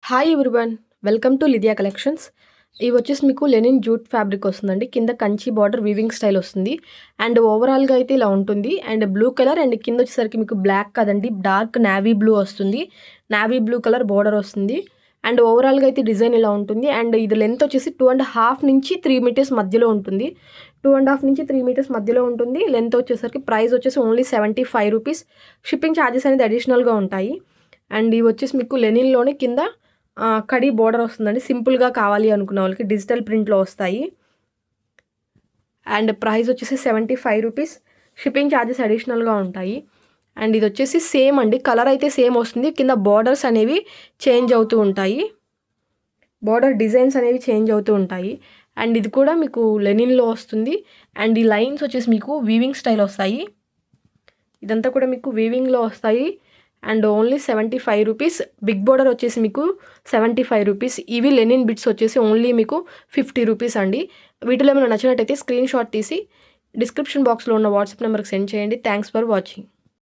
Hi everyone, welcome to Lydia collections. ఇవి వచ్చేసి మీకు లెనిన్ జూట్ ఫ్యాబ్రిక్ వస్తుందండి. కింద కంచి బార్డర్ వీవింగ్ స్టైల్ వస్తుంది. అండ్ ఓవరాల్గా అయితే ఇలా ఉంటుంది. అండ్ బ్లూ కలర్ అండ్ కింద వచ్చేసరికి మీకు బ్లాక్ కదండి, డార్క్ నావీ బ్లూ వస్తుంది. నావీ బ్లూ కలర్ బార్డర్ వస్తుంది. అండ్ ఓవరాల్గా అయితే డిజైన్ ఇలా ఉంటుంది. అండ్ ఇది లెంత్ వచ్చేసి 2.5 నుంచి 3 మీటర్స్ మధ్యలో ఉంటుంది. 2.5 నుంచి 3 మీటర్స్ మధ్యలో ఉంటుంది. లెంత్ వచ్చేసరికి ప్రైస్ వచ్చేసి ఓన్లీ 75 రూపీస్. షిప్పింగ్ ఛార్జెస్ అనేది అడిషనల్గా ఉంటాయి. అండ్ ఇవి వచ్చేసి మీకు లెనిన్లోనే కింద కడీ బోర్డర్ వస్తుందండి. సింపుల్గా కావాలి అనుకున్న వాళ్ళకి డిజిటల్ ప్రింట్లో వస్తాయి. అండ్ ప్రైస్ వచ్చేసి 75 రూపీస్. షిప్పింగ్ ఛార్జెస్ అడిషనల్గా ఉంటాయి. అండ్ ఇది వచ్చేసి సేమ్ అండి, కలర్ అయితే సేమ్ వస్తుంది. కింద బార్డర్స్ అనేవి చేంజ్ అవుతూ ఉంటాయి. బార్డర్ డిజైన్స్ అనేవి చేంజ్ అవుతూ ఉంటాయి. అండ్ ఇది కూడా మీకు లెనిన్లో వస్తుంది. అండ్ ఈ లైన్స్ వచ్చేసి మీకు వీవింగ్ స్టైల్ వస్తాయి. ఇదంతా కూడా మీకు వీవింగ్లో వస్తాయి. And only 75 rupees. Big border వచ్చేసి మీకు 75 రూపీస్. ఇవి లెనిన్ బిట్స్ వచ్చేసి ఓన్లీ మీకు 50 రూపీస్ అండి. వీటిలో ఏమైనా నచ్చినట్టయితే స్క్రీన్ షాట్ తీసి డిస్క్రిప్షన్ బాక్స్లో ఉన్న వాట్సాప్ నెంబర్కి సెండ్ చేయండి. Thanks for watching.